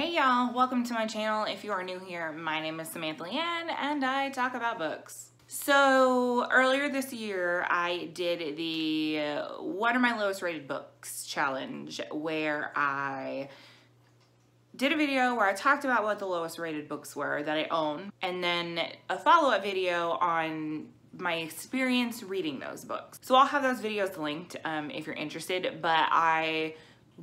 Hey y'all, welcome to my channel. If you are new here, my name is Samantha Leighanne and I talk about books. So earlier this year, I did the what are my lowest rated books challenge, where I did a video where I talked about what the lowest rated books were that I own, and then a follow-up video on my experience reading those books. So I'll have those videos linked if you're interested, but I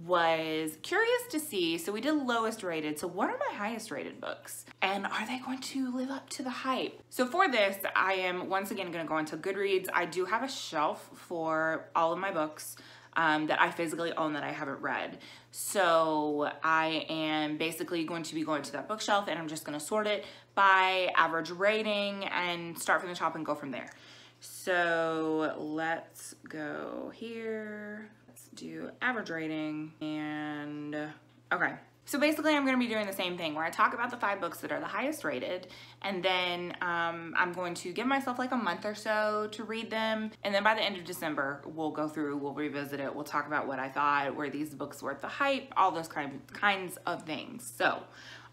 was curious to see, so we did lowest rated, so what are my highest rated books? And are they going to live up to the hype? So for this, I am once again gonna go into Goodreads. I do have a shelf for all of my books that I physically own that I haven't read. So I am basically going to be going to that bookshelf and I'm just gonna sort it by average rating and start from the top and go from there. So let's go here. Do average rating and okay. So basically I'm going to be doing the same thing where I talk about the 5 books that are the highest rated, and then I'm going to give myself like a month or so to read them, and then by the end of December we'll go through, we'll revisit it, we'll talk about what I thought, were these books worth the hype, all those kinds of things. So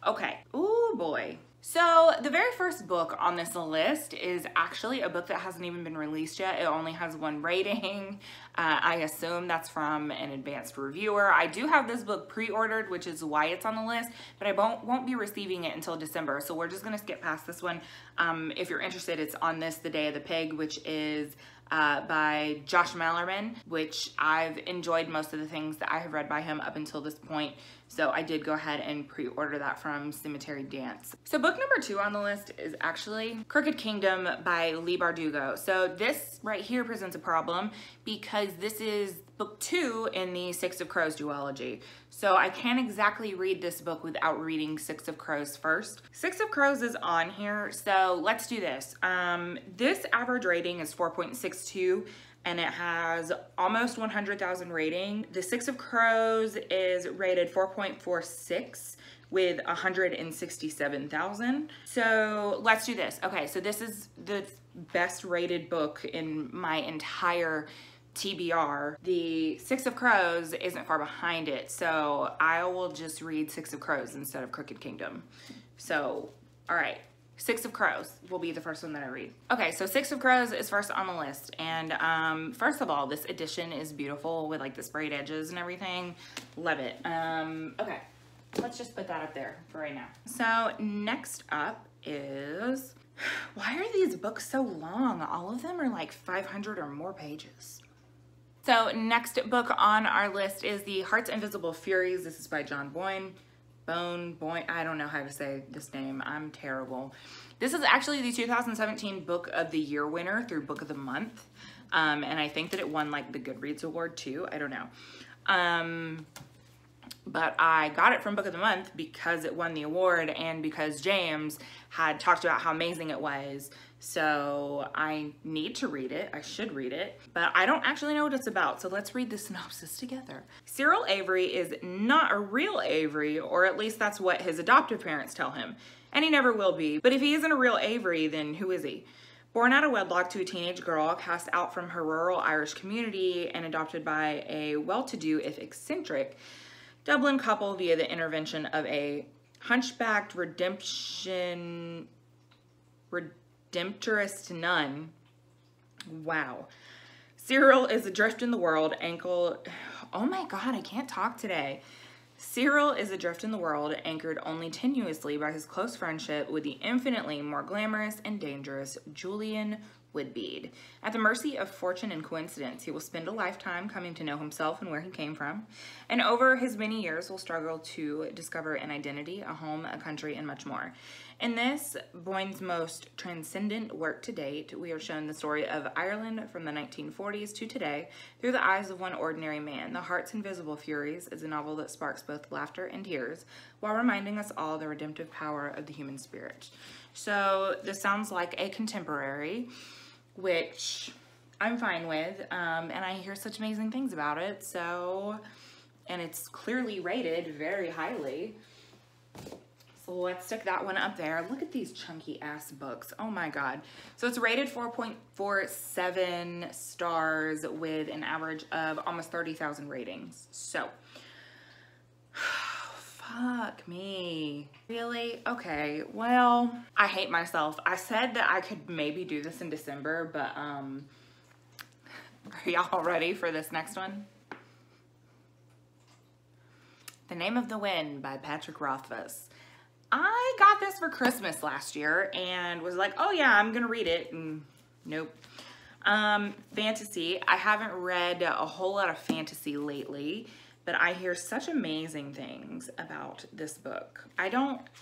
okay, oh boy. So the very first book on this list is actually a book that hasn't even been released yet. It only has 1 rating. I assume that's from an advanced reviewer. I do have this book pre-ordered, which is why it's on the list, but I won't be receiving it until December. So we're just gonna skip past this one. If you're interested, it's on this, The Day of the Pig, which is by Josh Malerman, which I've enjoyed most of the things that I have read by him up until this point. So I did go ahead and pre-order that from Cemetery Dance. So book number 2 on the list is actually Crooked Kingdom by Leigh Bardugo. So this right here presents a problem because this is book 2 in the Six of Crows duology. So I can't exactly read this book without reading Six of Crows first. Six of Crows is on here, so let's do this. This average rating is 4.62 and it has almost 100,000 rating. The Six of Crows is rated 4.46 with 167,000. So let's do this. Okay, so this is the best rated book in my entire TBR. The Six of Crows isn't far behind it, so I will just read Six of Crows instead of Crooked Kingdom. So, all right. Six of Crows will be the first one that I read. Okay, so Six of Crows is first on the list. And first of all, this edition is beautiful with like the sprayed edges and everything. Love it. Okay, let's just put that up there for right now. So next up is, why are these books so long? All of them are like 500 or more pages. So next book on our list is The Heart's Invisible Furies. This is by John Boyne. I don't know how to say this name. I'm terrible. This is actually the 2017 Book of the Year winner through Book of the Month. And I think that it won like the Goodreads award too. I don't know. But I got it from Book of the Month because it won the award and because James had talked about how amazing it was. So I need to read it. I should read it, but I don't actually know what it's about. So let's read the synopsis together. Cyril Avery is not a real Avery, or at least that's what his adoptive parents tell him. And he never will be. But if he isn't a real Avery, then who is he? Born out of wedlock to a teenage girl, cast out from her rural Irish community and adopted by a well-to-do, if eccentric, Dublin couple via the intervention of a hunchbacked redemptorist nun. Wow. Cyril is adrift in the world, oh my God, I can't talk today. Cyril is adrift in the world, anchored only tenuously by his close friendship with the infinitely more glamorous and dangerous Julian Woodbead. At the mercy of fortune and coincidence, he will spend a lifetime coming to know himself and where he came from, and over his many years will struggle to discover an identity, a home, a country, and much more. In this, Boyne's most transcendent work to date, we are shown the story of Ireland from the 1940s to today through the eyes of one ordinary man. The Heart's Invisible Furies is a novel that sparks both laughter and tears while reminding us all the redemptive power of the human spirit. So this sounds like a contemporary, which I'm fine with, and I hear such amazing things about it, so, and it's clearly rated very highly. So let's stick that one up there. Look at these chunky ass books. Oh my God. So it's rated 4.47 stars with an average of almost 30,000 ratings. So Fuck me. Really? Okay, well, I hate myself. I said that I could maybe do this in December, but are y'all ready for this next one? The Name of the Wind by Patrick Rothfuss. I got this for Christmas last year and was like, oh yeah, I'm gonna read it. And nope. Fantasy. I haven't read a whole lot of fantasy lately, but I hear such amazing things about this book.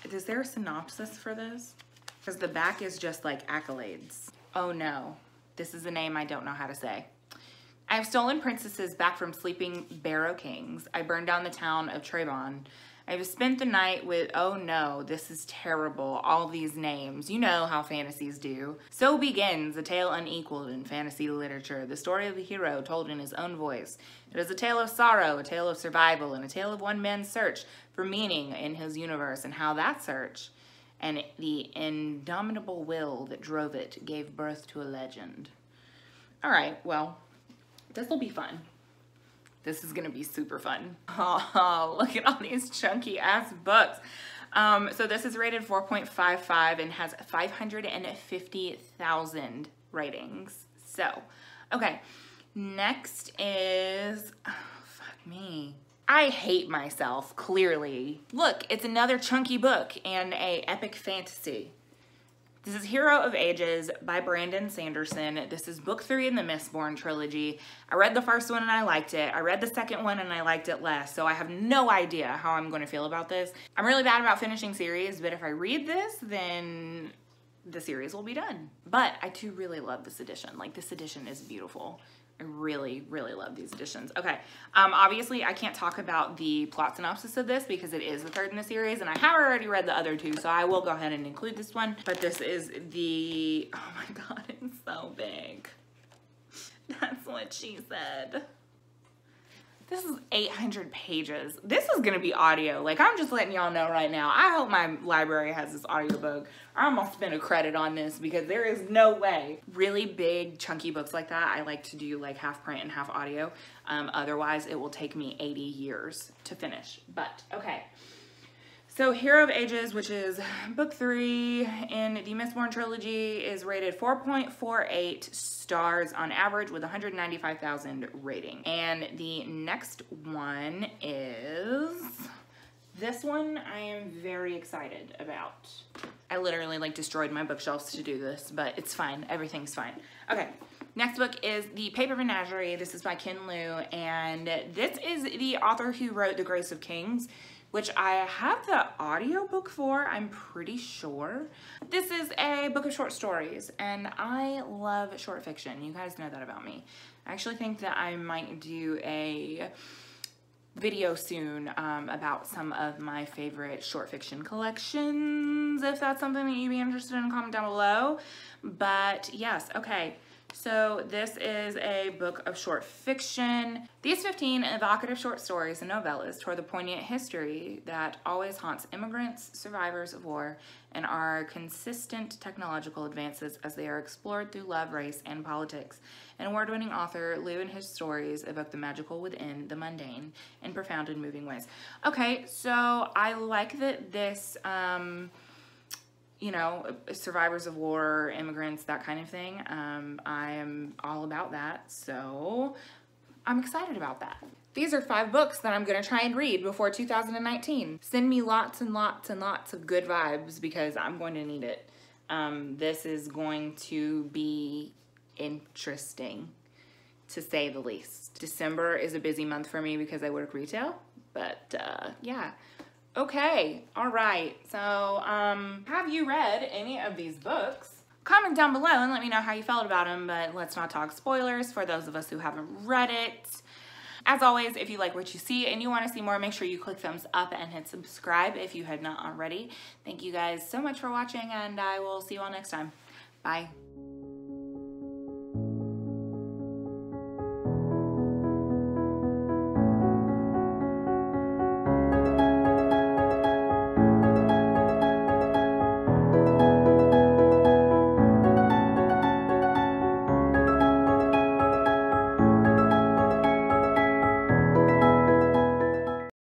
Is there a synopsis for this? Because the back is just like accolades. Oh no, this is a name I don't know how to say. I have stolen princesses back from sleeping barrow kings. I burned down the town of Trebon. I have spent the night with, oh no, this is terrible, all these names. You know how fantasies do. So begins a tale unequaled in fantasy literature, the story of the hero told in his own voice. It is a tale of sorrow, a tale of survival, and a tale of one man's search for meaning in his universe, and how that search and the indomitable will that drove it gave birth to a legend. All right, well, this will be fun. This is gonna be super fun. Oh, look at all these chunky ass books. So this is rated 4.55 and has 550,000 ratings. So, okay, next is, oh, fuck me. I hate myself, clearly. Look, it's another chunky book and a epic fantasy. This is Hero of Ages by Brandon Sanderson. This is book 3 in the Mistborn trilogy. I read the first one and I liked it. I read the second one and I liked it less, so I have no idea how I'm going to feel about this. I'm really bad about finishing series, but if I read this, then the series will be done. But I do really love this edition. Like, this edition is beautiful. I really, really love these editions. Okay, obviously I can't talk about the plot synopsis of this because it is the third in the series and I have already read the other two, so I will go ahead and include this one. But this is the, oh my God, it's so big. That's what she said. This is 800 pages. This is gonna be audio. Like, I'm just letting y'all know right now. I hope my library has this audiobook. I'm gonna spend a credit on this because there is no way. Really big, chunky books like that, I like to do like half print and half audio. Otherwise, it will take me 80 years to finish. But, okay. So Hero of Ages, which is book 3 in the Mistborn trilogy, is rated 4.48 stars on average with 195,000 rating. And the next one is this one. I am very excited about. I literally like destroyed my bookshelves to do this, but it's fine. Everything's fine. Okay. Next book is The Paper Menagerie. This is by Ken Liu, and this is the author who wrote The Grace of Kings, which I have the audiobook for, I'm pretty sure. This is a book of short stories, and I love short fiction. You guys know that about me. I actually think that I might do a video soon about some of my favorite short fiction collections. If that's something that you'd be interested in, comment down below. But yes, okay. So this is a book of short fiction. These 15 evocative short stories and novellas toward the poignant history that always haunts immigrants, survivors of war, and our consistent technological advances as they are explored through love, race, and politics. An award-winning author, Liu and his stories evoke the magical within the mundane in profound and moving ways. Okay, so I like that this, you know, survivors of war, immigrants, that kind of thing. I am all about that, so I'm excited about that. These are 5 books that I'm gonna try and read before 2019. Send me lots and lots and lots of good vibes because I'm going to need it. This is going to be interesting, to say the least. December is a busy month for me because I work retail, but yeah. Okay, all right, so have you read any of these books? Comment down below and let me know how you felt about them, but let's not talk spoilers for those of us who haven't read it. As always, if you like what you see and you want to see more, make sure you click thumbs up and hit subscribe if you had not already. Thank you guys so much for watching, and I will see you all next time. Bye.